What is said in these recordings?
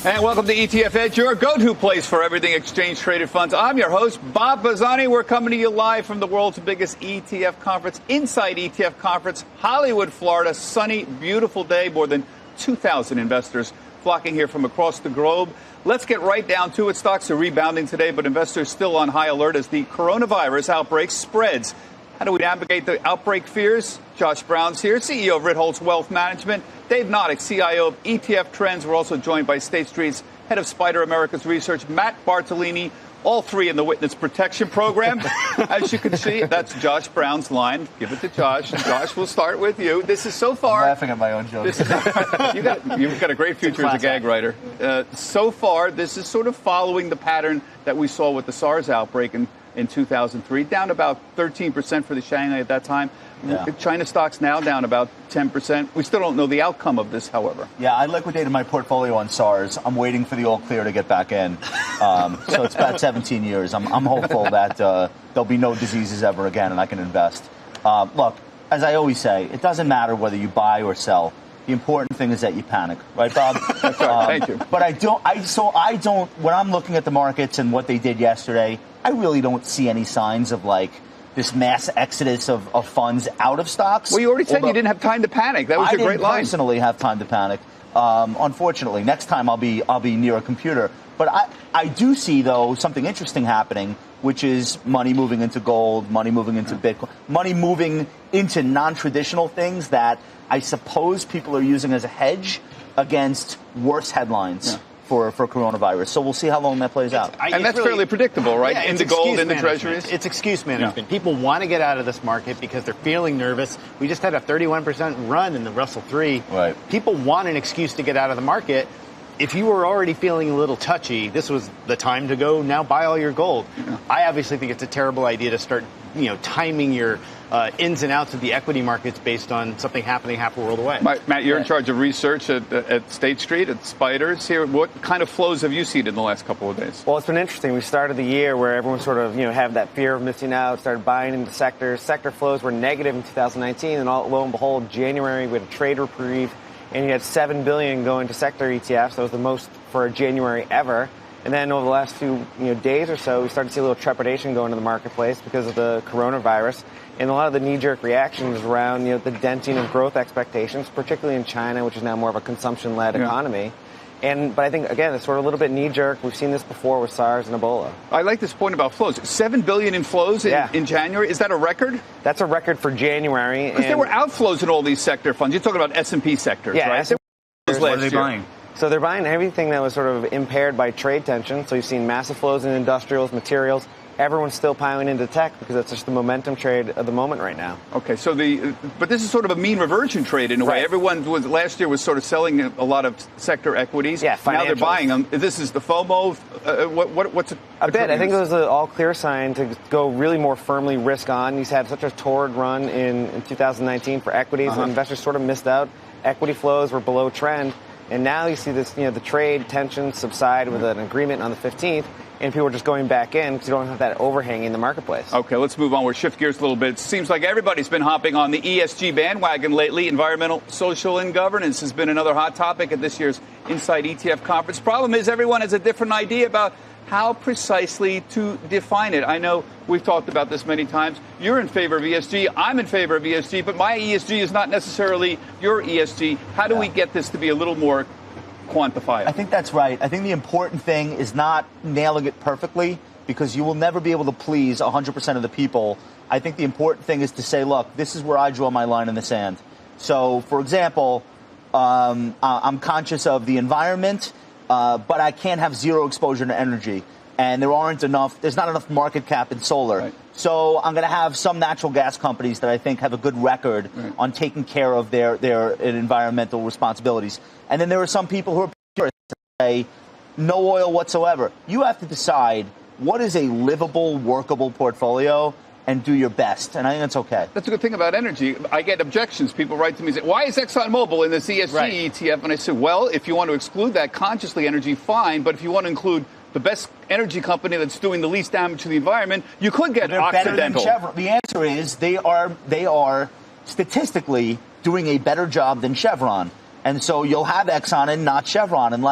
And welcome to ETF Edge, your go-to place for everything exchange-traded funds. I'm your host, Bob Pisani. We're coming to you live from the world's biggest ETF conference, Inside ETF Conference, Hollywood, Florida. Sunny, beautiful day. More than 2,000 investors flocking here from across the globe. Let's get right down to it. Stocks are rebounding today, but investors still on high alert as the coronavirus outbreak spreads. How do we navigate the outbreak fears? Josh Brown's here, CEO of Ritholtz Wealth Management. Dave Nadig, CIO of ETF Trends. We're also joined by State Street's head of Spider America's research, Matt Bartolini, all three in the Witness Protection Program. As you can see, that's Josh Brown's line. Give it to Josh. Josh, we'll start with you. This is so far. I'm laughing at my own joke. You've got a great future as a gag writer. So far, this is sort of following the pattern that we saw with the SARS outbreak in 2003, down about 13% for the Shanghai at that time. Yeah. China stocks now down about 10%. We still don't know the outcome of this, however. Yeah, I liquidated my portfolio on SARS. I'm waiting for the all clear to get back in. So it's about 17 years. I'm hopeful that there'll be no diseases ever again and I can invest. Look, as I always say, it doesn't matter whether you buy or sell. The important thing is that you panic, right, Bob? That's right. Thank you. But I don't. When I'm looking at the markets and what they did yesterday, I really don't see any signs of like this mass exodus of funds out of stocks. Well, you already said you didn't have time to panic. That was a great line. I didn't personally have time to panic. Unfortunately, next time I'll be near a computer. But I do see though something interesting happening, which is money moving into gold, money moving into Bitcoin, money moving into non-traditional things that I suppose people are using as a hedge against worse headlines for coronavirus. So we'll see how long that plays out. And that's really fairly predictable, right? Yeah, into gold, into treasuries. It's excuse management. People want to get out of this market because they're feeling nervous. We just had a 31% run in the Russell 3. Right. People want an excuse to get out of the market. If you were already feeling a little touchy, this was the time to go now buy all your gold. Yeah. I obviously think it's a terrible idea to start, timing your ins and outs of the equity markets based on something happening half a world away. Matt, you're in charge of research at State Street, at Spiders here. What kind of flows have you seen in the last couple of days? Well, it's been interesting. We started the year where everyone sort of, had that fear of missing out, started buying into sectors. Sector flows were negative in 2019, and lo and behold, January we had a trade reprieve, and you had $7 billion going to sector ETFs. That was the most for a January ever. And then over the last few days or so, we started to see a little trepidation go into the marketplace because of the coronavirus. And a lot of the knee-jerk reactions around the denting of growth expectations, particularly in China, which is now more of a consumption-led economy. But I think, again, it's sort of a little bit knee-jerk. We've seen this before with SARS and Ebola. I like this point about flows. $7 billion in flows in January. Is that a record? That's a record for January. Because there were outflows in all these sector funds. You're talking about S&P sectors, right? What are they buying? So they're buying everything that was sort of impaired by trade tension. So you've seen massive flows in industrials, materials. Everyone's still piling into tech because that's just the momentum trade of the moment right now. Okay, so but this is sort of a mean reversion trade in a way. Everyone last year was sort of selling a lot of sector equities. Yeah, now they're buying them. This is the FOMO. What's it? A bit. I think it was an all-clear sign to go really more firmly risk on. He's had such a torrid run in 2019 for equities, and investors sort of missed out. Equity flows were below trend, and now you see this, the trade tension subside with an agreement on the 15th. And people are just going back in because you don't have that overhang in the marketplace. Okay, let's move on. We'll shift gears a little bit. It seems like everybody's been hopping on the ESG bandwagon lately. Environmental, social, and governance has been another hot topic at this year's Inside ETF Conference. Problem is everyone has a different idea about how precisely to define it. I know we've talked about this many times. You're in favor of ESG. I'm in favor of ESG. But my ESG is not necessarily your ESG. How do we get this to be a little more quantify it? I think that's right. I think the important thing is not nailing it perfectly because you will never be able to please 100% of the people. I think the important thing is to say, look, this is where I draw my line in the sand. So, for example, I'm conscious of the environment, but I can't have zero exposure to energy. And there's not enough market cap in solar. Right. So I'm going to have some natural gas companies that I think have a good record on taking care of their environmental responsibilities. And then there are some people who are purists that say no oil whatsoever. You have to decide what is a livable, workable portfolio and do your best. And I think that's okay. That's a good thing about energy. I get objections. People write to me and say, why is ExxonMobil in this ESG ETF? And I say, well, if you want to exclude that consciously energy, fine. But if you want to include the best energy company that's doing the least damage to the environment, you could get Occidental. The answer is they are statistically doing a better job than Chevron. And so you'll have Exxon and not Chevron. And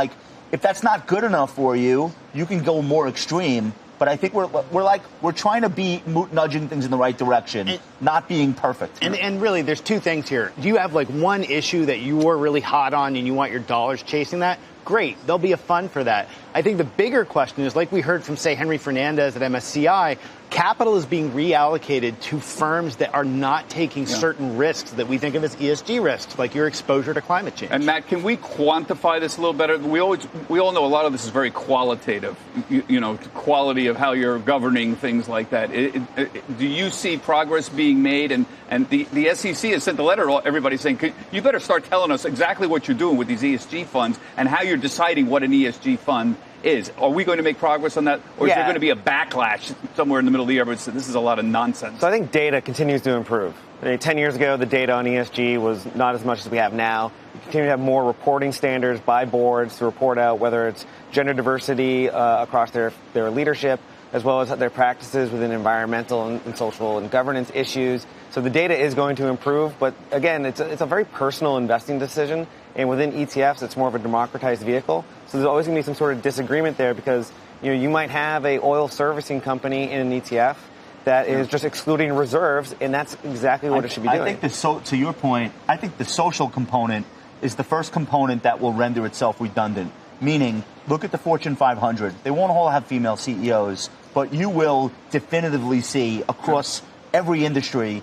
if that's not good enough for you, you can go more extreme. But I think we're trying to be nudging things in the right direction, not being perfect. And really, there's two things here. Do you have like one issue that you are really hot on and you want your dollars chasing that? Great. There'll be a fund for that. I think the bigger question is, like we heard from, say, Henry Fernandez at MSCI, capital is being reallocated to firms that are not taking certain risks that we think of as ESG risks, like your exposure to climate change. And Matt, can we quantify this a little better? We all know a lot of this is very qualitative, you know, quality of how you're governing things like that. Do you see progress being made? And the SEC has sent a letter to everybody saying, you better start telling us exactly what you're doing with these ESG funds and how you're deciding what an ESG fund is. Are we going to make progress on that? Or is there going to be a backlash somewhere in the middle of the year? But this is a lot of nonsense. So I think data continues to improve. 10 years ago, the data on ESG was not as much as we have now. We continue to have more reporting standards by boards to report out whether it's gender diversity across their leadership, as well as their practices within environmental and social and governance issues. So the data is going to improve. But again, it's a very personal investing decision. And within ETFs, it's more of a democratized vehicle. So there's always going to be some sort of disagreement there because, you know, you might have a oil servicing company in an ETF that is just excluding reserves, and that's exactly what it should be doing. I think to your point, I think the social component is the first component that will render itself redundant. Meaning, look at the Fortune 500. They won't all have female CEOs, but you will definitively see across every industry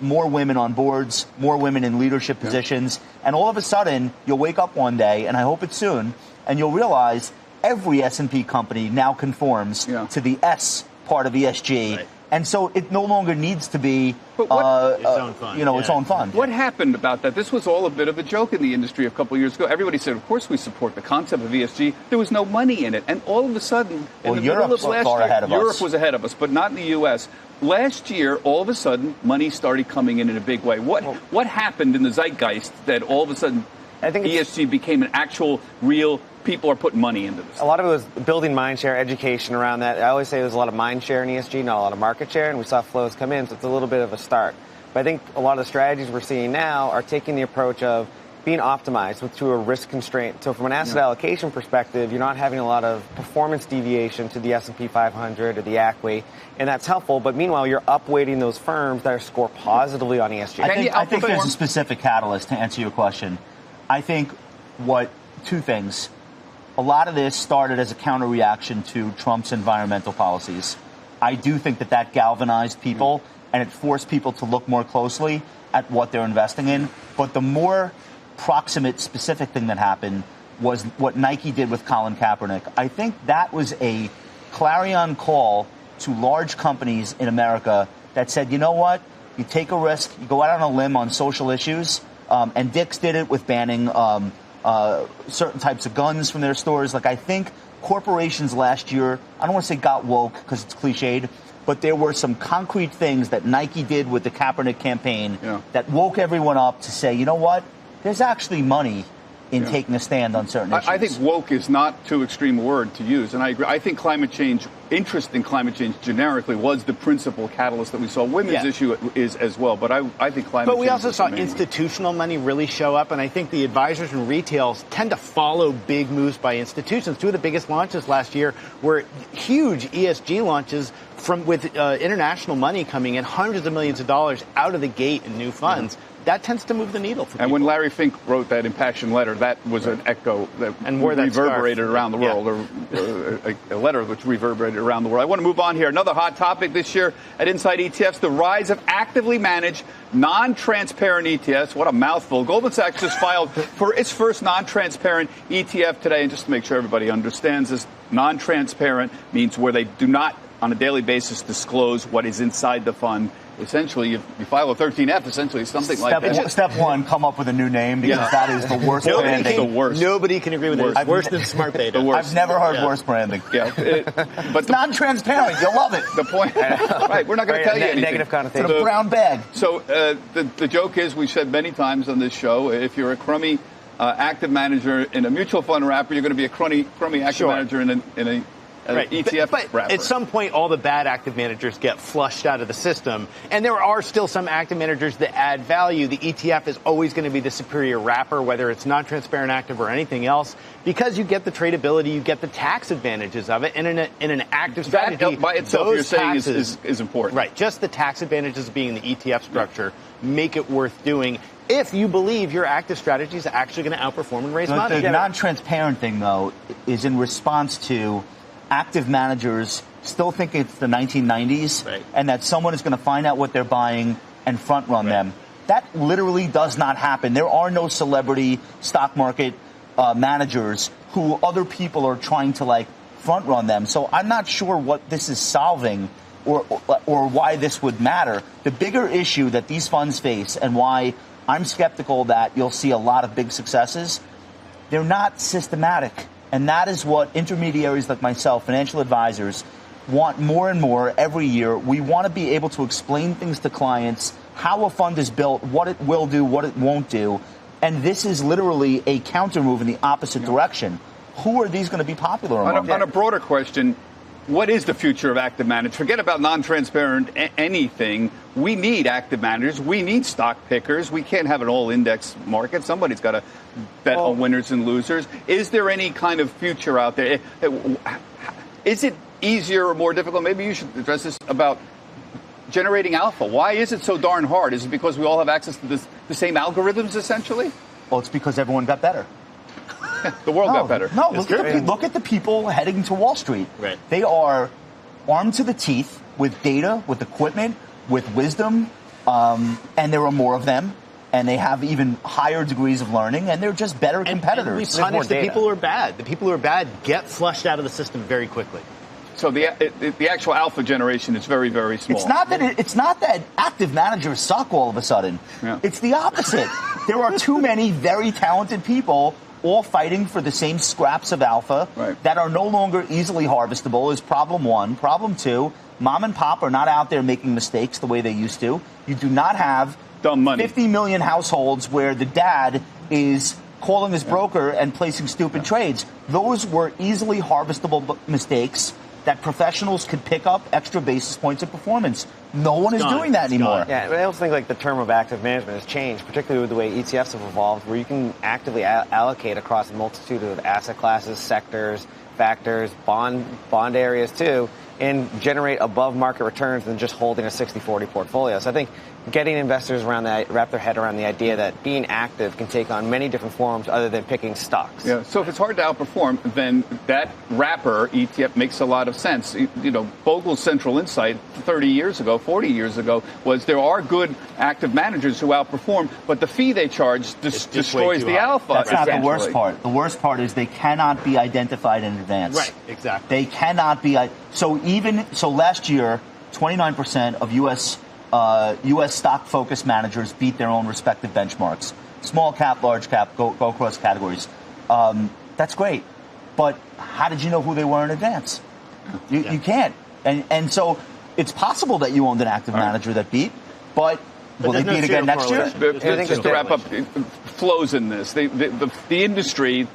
more women on boards, more women in leadership positions, and all of a sudden you'll wake up one day, and I hope it's soon, and you'll realize every S&P company now conforms to the S part of ESG, and so it no longer needs to be its own fund. Its own fund. What happened about that? This was all a bit of a joke in the industry a couple of years ago. Everybody said, of course we support the concept of ESG. There was no money in it. And all of a sudden, in the middle of last year, Europe was ahead of us, but not in the U.S. Last year, all of a sudden, money started coming in a big way. What happened in the zeitgeist that all of a sudden I think ESG became an actual, real, people are putting money into this? A lot of it was building mind share, education around that. I always say there's a lot of mind share in ESG, not a lot of market share, and we saw flows come in, so it's a little bit of a start. But I think a lot of the strategies we're seeing now are taking the approach of being optimized to a risk constraint. So from an asset allocation perspective, you're not having a lot of performance deviation to the S&P 500 or the ACWI, and that's helpful. But meanwhile, you're upweighting those firms that score positively on ESG. I think there's a specific catalyst to answer your question. I think two things. A lot of this started as a counter reaction to Trump's environmental policies. I do think that galvanized people and it forced people to look more closely at what they're investing in. But the more proximate, specific thing that happened was what Nike did with Colin Kaepernick. I think that was a clarion call to large companies in America that said, you know what? You take a risk, you go out on a limb on social issues, and Dick's did it with banning certain types of guns from their stores. Like, I think corporations last year, I don't want to say got woke because it's cliched, but there were some concrete things that Nike did with the Kaepernick campaign that woke everyone up to say, you know what? There's actually money in taking a stand on certain issues. I think woke is not too extreme a word to use, and I agree. I think climate change, interest in climate change generically was the principal catalyst that we saw. Women's issue is as well, but I think climate change. But we also saw institutional money really show up, and I think the advisors and retails tend to follow big moves by institutions. Two of the biggest launches last year were huge ESG launches with international money coming in, hundreds of millions of dollars out of the gate in new funds. That tends to move the needle for people. And when Larry Fink wrote that impassioned letter, that was an echo that reverberated around the world, or a letter which reverberated around the world. I want to move on here. Another hot topic this year at Inside ETFs, the rise of actively managed, non-transparent ETFs. What a mouthful. Goldman Sachs just filed for its first non-transparent ETF today. And just to make sure everybody understands this, non-transparent means where they do not, on a daily basis, disclose what is inside the fund. Essentially, you file a 13F, essentially something like that. Step one, come up with a new name, because that is the worst branding. The worst. Nobody can agree with it. It's worse than smart beta. I've never heard worse branding. Yeah, but it's non-transparent. You'll love it. The point, right, we're not going to tell you anything. Negative connotation. It's a brown bag. So the joke is, we've said many times on this show, if you're a crummy active manager in a mutual fund wrapper, you're going to be a crummy active manager in a ETF but wrapper. At some point, all the bad active managers get flushed out of the system. And there are still some active managers that add value. The ETF is always going to be the superior wrapper, whether it's non-transparent active or anything else, because you get the tradability, you get the tax advantages of it. And in an active strategy, that by itself, those you're saying taxes, is important. Right. Just the tax advantages of being in the ETF structure make it worth doing if you believe your active strategy is actually going to outperform and raise money. The non-transparent thing, though, is in response to active managers still think it's the 1990s, right, and that someone is going to find out what they're buying and front-run them. That literally does not happen. There are no celebrity stock market managers who other people are trying to, front-run them. So I'm not sure what this is solving or why this would matter. The bigger issue that these funds face and why I'm skeptical that you'll see a lot of big successes, they're not systematic. And that is what intermediaries like myself, financial advisors, want more and more every year. We want to be able to explain things to clients, how a fund is built, what it will do, what it won't do. And this is literally a counter move in the opposite direction. Who are these going to be popular among? On a broader question, what is the future of active managers? Forget about non-transparent anything. We need active managers. We need stock pickers. We can't have an all-index market. Somebody's got to bet on winners and losers. Is there any kind of future out there? Is it easier or more difficult? Maybe you should address this about generating alpha. Why is it so darn hard? Is it because we all have access to the same algorithms, essentially? Well, it's because everyone got better. The world got better. No, look at the people heading to Wall Street. Right. They are armed to the teeth with data, with equipment, with wisdom, and there are more of them. And they have even higher degrees of learning, and they're just better competitors. And we punish the people who are bad. The people who are bad get flushed out of the system very quickly. So the actual alpha generation is very, very small. It's not that active managers suck all of a sudden. Yeah. It's the opposite. There are too many very talented people all fighting for the same scraps of alpha that are no longer easily harvestable is problem one. Problem two, mom and pop are not out there making mistakes the way they used to. You do not have dumb money. 50 million households where the dad is calling his broker and placing stupid trades. Those were easily harvestable mistakes that professionals could pick up extra basis points of performance. No one is doing that anymore. Yeah, I also think the term of active management has changed, particularly with the way ETFs have evolved, where you can actively allocate across a multitude of asset classes, sectors, factors, bond areas too, and generate above market returns than just holding a 60-40 portfolio. So I think getting investors around that, wrap their head around the idea that being active can take on many different forms other than picking stocks. Yeah. So if it's hard to outperform, then that wrapper ETF makes a lot of sense. Bogle's central insight 30 years ago, 40 years ago, was there are good active managers who outperform, but the fee they charge destroys the alpha. That's not the worst part. The worst part is they cannot be identified in advance. Right, exactly. They cannot be. So last year, 29% of U.S. stock-focused managers beat their own respective benchmarks. Small cap, large cap, go across categories. That's great. But how did you know who they were in advance? You can't. And so it's possible that you owned an active manager that beat, but will they beat again next year? Just to wrap up, flows in this. The industry,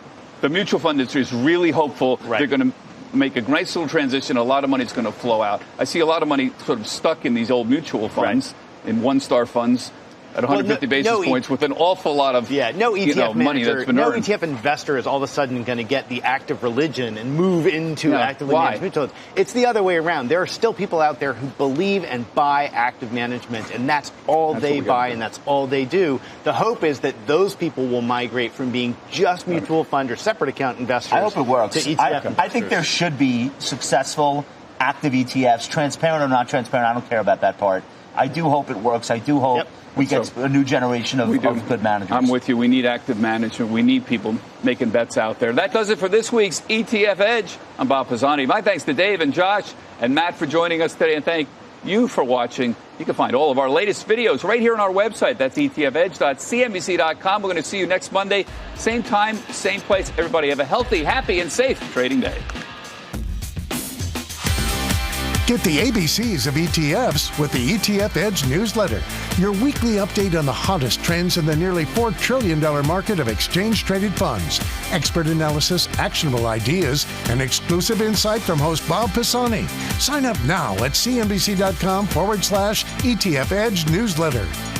the mutual fund industry is really hopeful they're going to make a nice little transition. A lot of money is going to flow out. I see a lot of money sort of stuck in these old mutual funds, in one-star funds at 150 basis points with an awful lot of no ETF money that's been earned. ETF investor is all of a sudden going to get the active religion and move into actively managed mutual funds. It's the other way around. There are still people out there who believe and buy active management, and that's all they buy and that's all they do. The hope is that those people will migrate from being just mutual fund or separate account investors. I hope it works. To ETF I think there should be successful active ETFs, transparent or not transparent. I don't care about that part. I do hope it works. I do hope we get a new generation of good managers. I'm with you. We need active management. We need people making bets out there. That does it for this week's ETF Edge. I'm Bob Pisani. My thanks to Dave and Josh and Matt for joining us today, and thank you for watching. You can find all of our latest videos right here on our website. That's etfedge.cnbc.com. We're going to see you next Monday, same time, same place. Everybody have a healthy, happy, and safe trading day. Get the ABCs of ETFs with the ETF Edge newsletter, your weekly update on the hottest trends in the nearly $4 trillion market of exchange-traded funds, expert analysis, actionable ideas, and exclusive insight from host Bob Pisani. Sign up now at cnbc.com/ETF Edge newsletter.